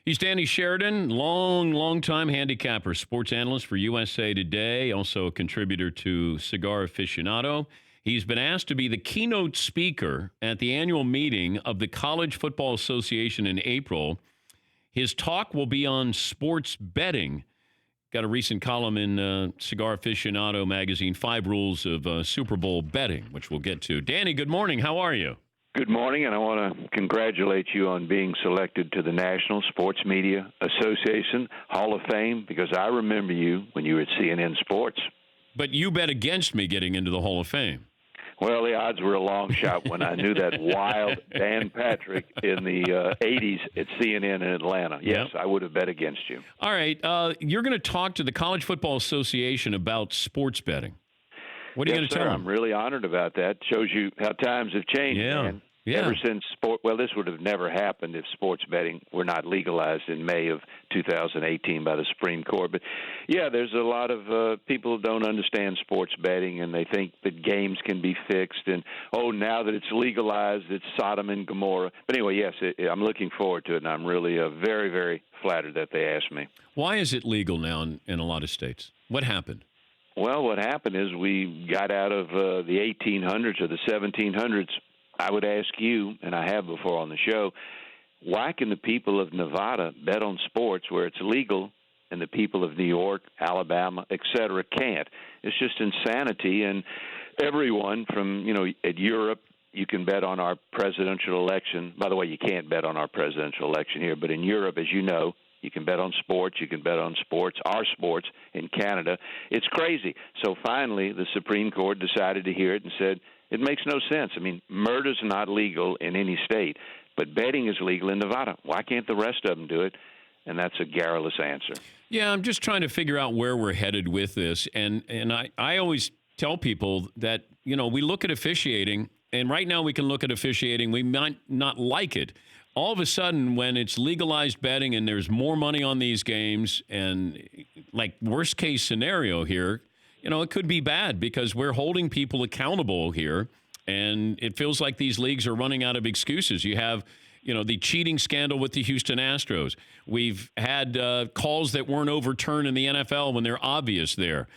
He's Danny Sheridan, long-time handicapper, sports analyst for USA Today, also a contributor to Cigar Aficionado. He's been asked to be the keynote speaker at the annual meeting of the College Football Association in April. His talk will be on sports betting. Got a recent column in Cigar Aficionado magazine, 5 Rules of Super Bowl Betting, which we'll get to. Danny, good morning. How are you? Good morning, and I want to congratulate you on being selected to the National Sports Media Association Hall of Fame, because I remember you when you were at CNN Sports. But you bet against me getting into the Hall of Fame. Well, the odds were a long shot when I knew that wild Dan Patrick in the 80s at CNN in Atlanta. Yes, I would have bet against you. All right. You're going to talk to the College Football Association about sports betting. What are you going to tell them? I'm really honored about that. Shows you how times have changed, man. Ever since sport, well, this would have never happened if sports betting were not legalized in May of 2018 by the Supreme Court. But, yeah, there's a lot of people who don't understand sports betting, and they think that games can be fixed. And, now that it's legalized, it's Sodom and Gomorrah. But anyway, yes, I'm looking forward to it, and I'm really very, very flattered that they asked me. Why is it legal now in a lot of states? What happened? Well, what happened is we got out of the 1800s or the 1700s. I would ask you, and I have before on the show, why can the people of Nevada bet on sports where it's legal and the people of New York, Alabama, et cetera, can't? It's just insanity. And everyone from, at Europe, you can bet on our presidential election. By the way, you can't bet on our presidential election here, but in Europe, as you know, you can bet on sports. You can bet on sports, our sports, in Canada. It's crazy. So finally, the Supreme Court decided to hear it and said, it makes no sense. I mean, murder's not legal in any state, but betting is legal in Nevada. Why can't the rest of them do it? And that's a garrulous answer. Yeah, I'm just trying to figure out where we're headed with this. And I always tell people that, we look at officiating, and right now we can look at officiating. We might not like it. All of a sudden, when it's legalized betting and there's more money on these games, and like worst case scenario here, it could be bad because we're holding people accountable here, and it feels like these leagues are running out of excuses. You have, the cheating scandal with the Houston Astros. We've had calls that weren't overturned in the NFL when they're obvious there.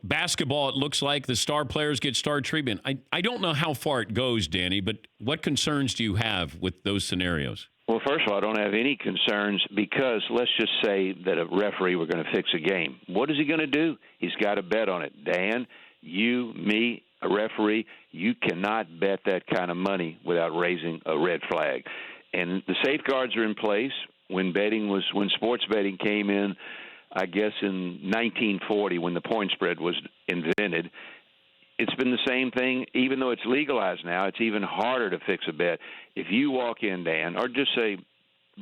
Basketball, it looks like the star players get star treatment. I don't know how far it goes, Danny, but what concerns do you have with those scenarios? Well, first of all, I don't have any concerns because let's just say that a referee were going to fix a game. What is he going to do? He's got to bet on it. Dan, you, me, a referee, you cannot bet that kind of money without raising a red flag. And the safeguards are in place. When sports betting came in, I guess in 1940 when the point spread was invented, it's been the same thing. Even though it's legalized now, it's even harder to fix a bet. If you walk in, Dan, or just say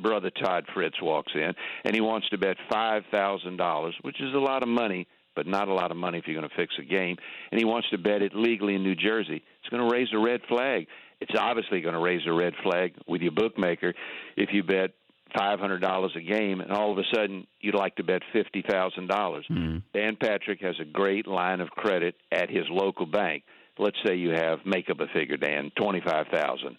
Brother Todd Fritz walks in, and he wants to bet $5,000, which is a lot of money, but not a lot of money if you're going to fix a game, and he wants to bet it legally in New Jersey, it's going to raise a red flag. It's obviously going to raise a red flag with your bookmaker if you bet $500 a game, and all of a sudden you'd like to bet $50,000. Dan Patrick has a great line of credit at his local bank. Let's say you have, make up a figure, Dan, $25,000,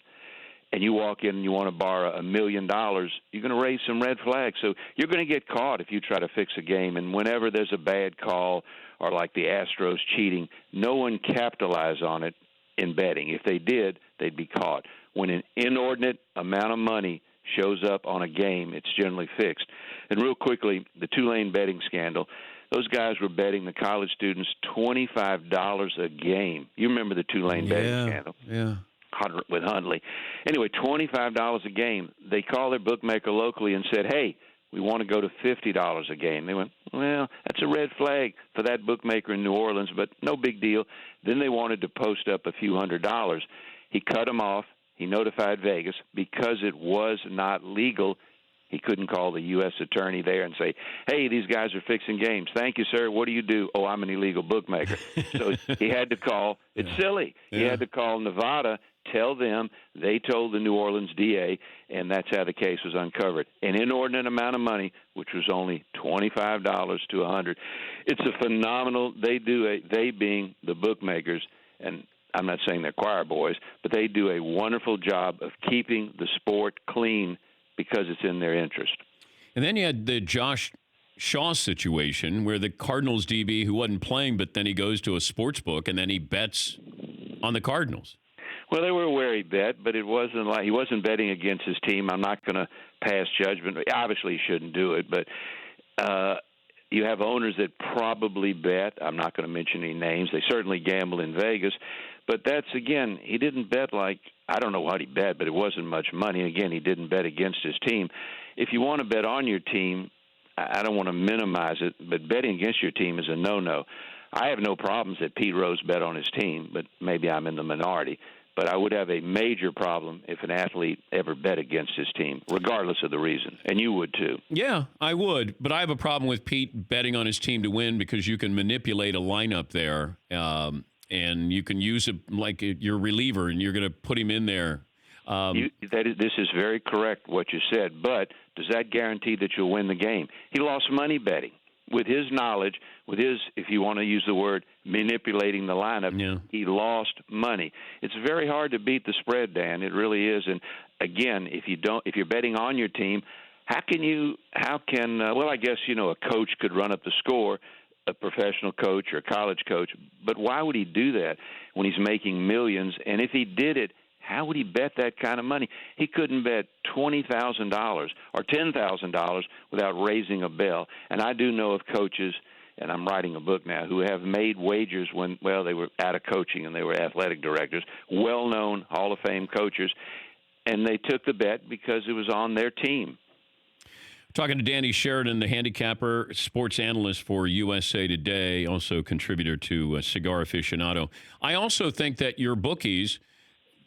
and you walk in and you want to borrow $1 million. You're going to raise some red flags. So you're going to get caught if you try to fix a game. And whenever there's a bad call or like the Astros cheating, no one capitalized on it in betting. If they did, they'd be caught. When an inordinate amount of money shows up on a game, it's generally fixed. And real quickly, the Tulane betting scandal, those guys were betting the college students $25 a game. You remember the Tulane betting scandal? Yeah. With Hundley. Anyway, $25 a game. They called their bookmaker locally and said, hey, we want to go to $50 a game. They went, well, that's a red flag for that bookmaker in New Orleans, but no big deal. Then they wanted to post up a few $100s. He cut them off. He notified Vegas because it was not legal. He couldn't call the U.S. attorney there and say, hey, these guys are fixing games. Thank you, sir. What do you do? Oh, I'm an illegal bookmaker. So he had to call. It's silly. He had to call Nevada, tell them they told the New Orleans DA, and that's how the case was uncovered. An inordinate amount of money, which was only $25 to $100. It's a phenomenal. They being the bookmakers, and I'm not saying they're choir boys, but they do a wonderful job of keeping the sport clean because it's in their interest. And then you had the Josh Shaw situation where the Cardinals DB who wasn't playing, but then he goes to a sports book and then he bets on the Cardinals. Well, they were aware he bet, but it wasn't like he wasn't betting against his team. I'm not going to pass judgment. Obviously, he shouldn't do it, but you have owners that probably bet. I'm not going to mention any names. They certainly gamble in Vegas, but that's, again, he didn't bet like, I don't know what he bet, but it wasn't much money. Again, he didn't bet against his team. If you want to bet on your team, I don't want to minimize it, but betting against your team is a no-no. I have no problems that Pete Rose bet on his team, but maybe I'm in the minority. But I would have a major problem if an athlete ever bet against his team, regardless of the reason. And you would too. Yeah, I would. But I have a problem with Pete betting on his team to win because you can manipulate a lineup there, and you can use it like your reliever, and you're going to put him in there. This is very correct what you said, but does that guarantee that you'll win the game? He lost money betting. With his knowledge, with his, if you want to use the word, manipulating the lineup, He lost money. It's very hard to beat the spread, Dan. It really is. And again, if you're betting on your team, I guess, a coach could run up the score, a professional coach or a college coach, but why would he do that when he's making millions? And if he did it, how would he bet that kind of money? He couldn't bet $20,000 or $10,000 without raising a bell. And I do know of coaches, and I'm writing a book now, who have made wagers when, they were out of coaching and they were athletic directors, well-known Hall of Fame coaches, and they took the bet because it was on their team. Talking to Danny Sheridan, the handicapper, sports analyst for USA Today, also contributor to Cigar Aficionado. I also think that your bookies,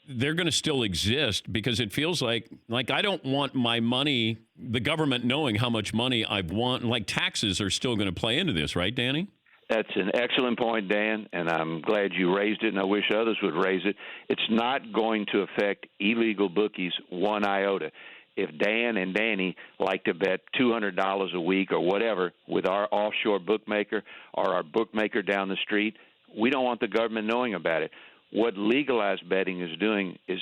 they're going to still exist because it feels like I don't want my money, the government knowing how much money I've won. Like taxes are still going to play into this, right, Danny? That's an excellent point, Dan, and I'm glad you raised it, and I wish others would raise it. It's not going to affect illegal bookies one iota. If Dan and Danny like to bet $200 a week or whatever with our offshore bookmaker or our bookmaker down the street, we don't want the government knowing about it. What legalized betting is doing is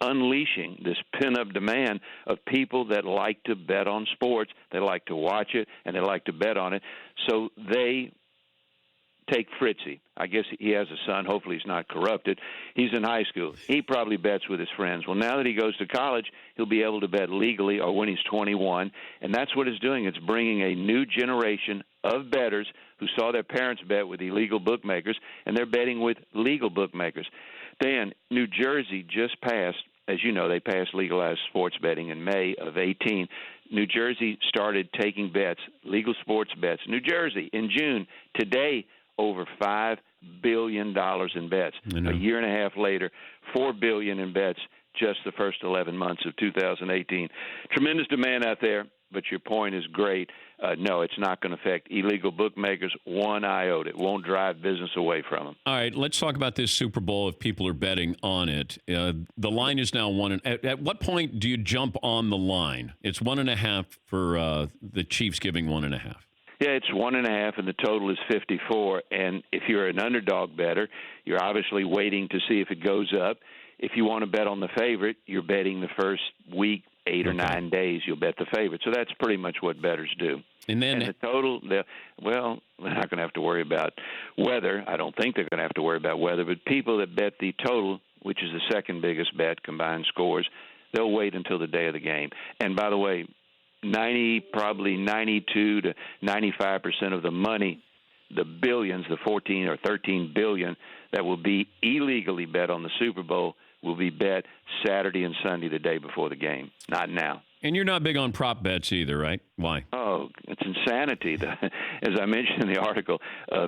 unleashing this pin-up demand of people that like to bet on sports, they like to watch it, and they like to bet on it. So they take Fritzy. I guess he has a son. Hopefully he's not corrupted. He's in high school. He probably bets with his friends. Well, now that he goes to college, he'll be able to bet legally or when he's 21, and that's what it's doing. It's bringing a new generation of bettors who saw their parents bet with illegal bookmakers, and they're betting with legal bookmakers. Dan, New Jersey just passed, as you know, they passed legalized sports betting in May of 18. New Jersey started taking bets, legal sports bets. New Jersey in June, today, over $5 billion in bets. A year and a half later, $4 billion in bets just the first 11 months of 2018. Tremendous demand out there, but your point is great. No, it's not going to affect illegal bookmakers one iota. It won't drive business away from them. All right, let's talk about this Super Bowl if people are betting on it. The line is now one. At what point do you jump on the line? It's 1.5 for the Chiefs giving 1.5. Yeah, it's 1.5, and the total is 54. And if you're an underdog bettor, you're obviously waiting to see if it goes up. If you want to bet on the favorite, you're betting the first week, 8 or 9 days, you'll bet the favorite. So that's pretty much what bettors do. And then the total, they're not going to have to worry about weather. I don't think they're going to have to worry about weather. But people that bet the total, which is the second biggest bet, combined scores, they'll wait until the day of the game. And by the way, probably 92 to 95% of the money, the billions, the 14 or 13 billion that will be illegally bet on the Super Bowl will be bet Saturday and Sunday, the day before the game, not now. And you're not big on prop bets either, right? Why? Oh, it's insanity. As I mentioned in the article,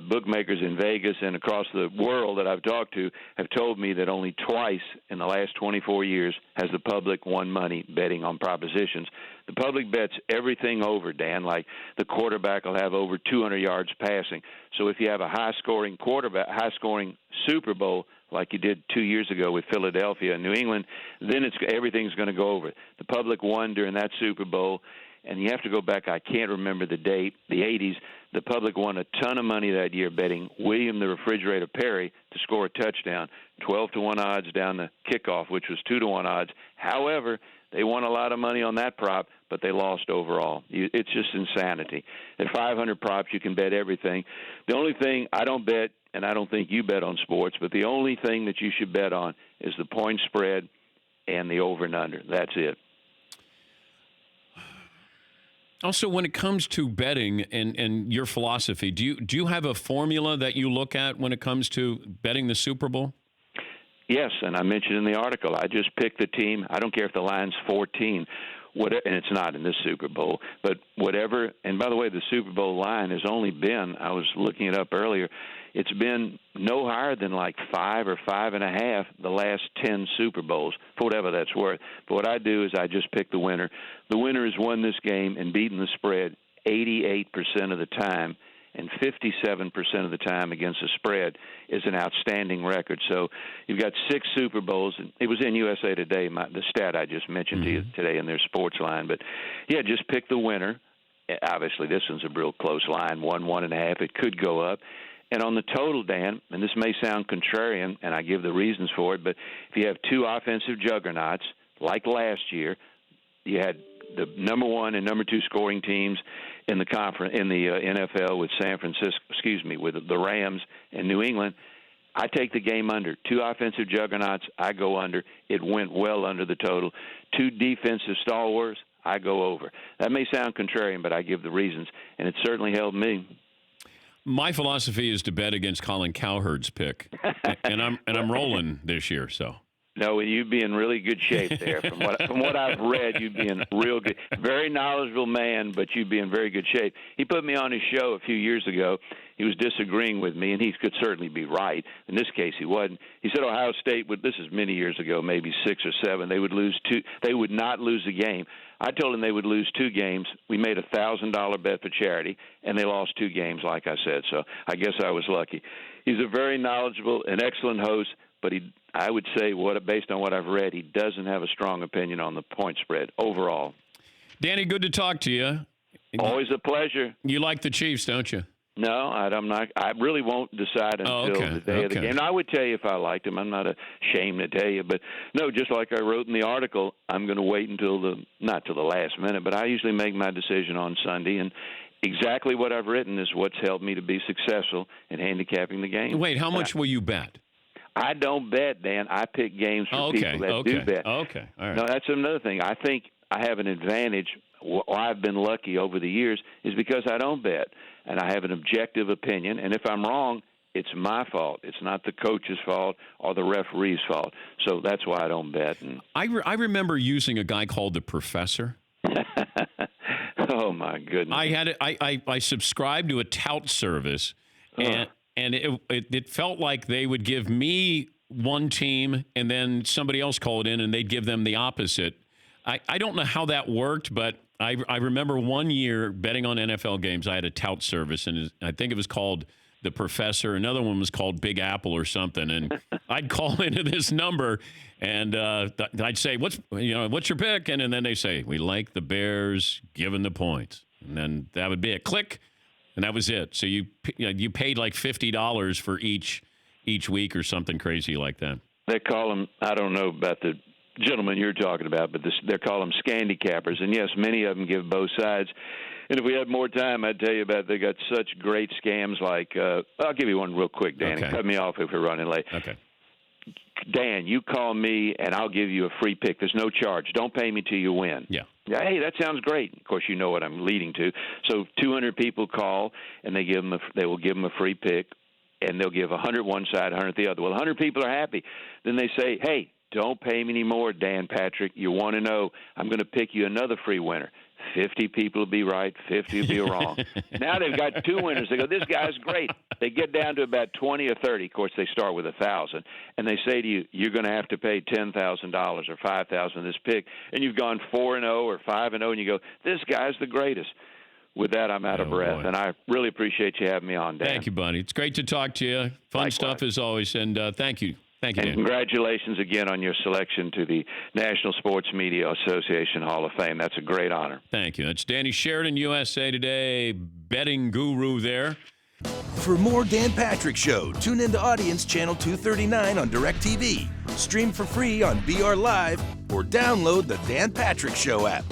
bookmakers in Vegas and across the world that I've talked to have told me that only twice in the last 24 years has the public won money betting on propositions. The public bets everything over, Dan, like the quarterback will have over 200 yards passing. So if you have a high-scoring quarterback, high-scoring Super Bowl, like you did 2 years ago with Philadelphia and New England, then everything's going to go over. The public won during that Super Bowl, and you have to go back, I can't remember the date, the 80s. The public won a ton of money that year betting William the Refrigerator Perry to score a touchdown, 12-1 odds down the kickoff, which was 2-1 odds. However, They won a lot of money on that prop, but they lost overall. It's just insanity. At 500 props, you can bet everything. The only thing I don't bet, and I don't think you bet on sports, but the only thing that you should bet on is the point spread and the over and under. That's it. Also, when it comes to betting and your philosophy, do you have a formula that you look at when it comes to betting the Super Bowl? Yes, and I mentioned in the article, I just pick the team. I don't care if the line's 14, and it's not in this Super Bowl, but whatever. And by the way, the Super Bowl line has only been, I was looking it up earlier, it's been no higher than like 5 or 5.5 the last 10 Super Bowls, for whatever that's worth. But what I do is I just pick the winner. The winner has won this game and beaten the spread 88% of the time, and 57% of the time against the spread is an outstanding record. So you've got 6 Super Bowls. And it was in USA Today, the stat I just mentioned to you today in their sports line. But, yeah, just pick the winner. Obviously, this one's a real close line, 1.5. It could go up. And on the total, Dan, and this may sound contrarian, and I give the reasons for it, but if you have 2 offensive juggernauts, like last year, you had the number 1 and number 2 scoring teams in the NFL with with the Rams and New England. I take the game under. 2 offensive juggernauts, I go under. It went well under the total. 2 defensive stalwarts, I go over. That may sound contrarian, but I give the reasons, and it certainly helped me. My philosophy is to bet against Colin Cowherd's pick, and I'm rolling this year. So no, you'd be in really good shape there. From what I've read, you'd be in real good. Very knowledgeable man, but you'd be in very good shape. He put me on his show a few years ago. He was disagreeing with me, and he could certainly be right. In this case, he wasn't. He said Ohio State would. This is many years ago, maybe 6 or 7. They would lose 2. They would not lose a game. I told him they would lose 2 games. We made a $1,000 bet for charity, and they lost 2 games, like I said. So I guess I was lucky. He's a very knowledgeable and excellent host, but I would say, based on what I've read, he doesn't have a strong opinion on the point spread overall. Danny, good to talk to you. Always a pleasure. You like the Chiefs, don't you? No, I'm not. I really won't decide until the day of the game. And I would tell you if I liked him. I'm not ashamed to tell you. But, no, just like I wrote in the article, I'm going to wait not till the last minute, but I usually make my decision on Sunday. And exactly what I've written is what's helped me to be successful in handicapping the game. Wait, how much will you bet? I don't bet, Dan. I pick games for people that do bet. Okay, all right. No, that's another thing. I think I have an advantage. Why I've been lucky over the years is because I don't bet, and I have an objective opinion. And if I'm wrong, it's my fault. It's not the coach's fault or the referee's fault. So that's why I don't bet. And I remember using a guy called the Professor. Oh my goodness! I subscribed to a tout service, and it felt like they would give me one team, and then somebody else called in, and they'd give them the opposite. I don't know how that worked, but I remember one year betting on NFL games. I had a tout service, and I think it was called the Professor. Another one was called Big Apple or something. And I'd call into this number, and I'd say, "What's your pick?" And then they say, "We like the Bears given the points." And then that would be a click, and that was it. So you paid like $50 for each week or something crazy like that. They call them. I don't know about the gentleman you're talking about, but they call them handicappers. And yes, many of them give both sides. And if we had more time, I'd tell you about they got such great scams like I'll give you one real quick, Dan. Okay. Cut me off if we're running late. Okay. Dan, you call me and I'll give you a free pick. There's no charge. Don't pay me till you win. Yeah. Hey, that sounds great. Of course, you know what I'm leading to. So 200 people call and they will give them a free pick, and they'll give 100 one side, 100 the other. Well, 100 people are happy. Then they say, "Hey, don't pay me anymore, Dan Patrick. You want to know? I'm going to pick you another free winner." 50 people will be right, 50 will be wrong. Now they've got 2 winners. They go, "This guy's great." They get down to about 20 or 30. Of course, they start with 1,000, and they say to you, "You're going to have to pay $10,000 or $5,000 this pick," and you've gone 4-0 or 5-0, and you go, "This guy's the greatest." With that, I'm out of breath, boy. and I really appreciate you having me on, Dan. Thank you, buddy. It's great to talk to you. Fun Likewise. stuff as always, and thank you. Thank you, And Dan. congratulations again on your selection to the National Sports Media Association Hall of Fame. That's a great honor. Thank you. That's Danny Sheridan, USA Today betting guru there. For more Dan Patrick Show, tune into Audience Channel 239 on DirecTV. Stream for free on BR Live or download the Dan Patrick Show app.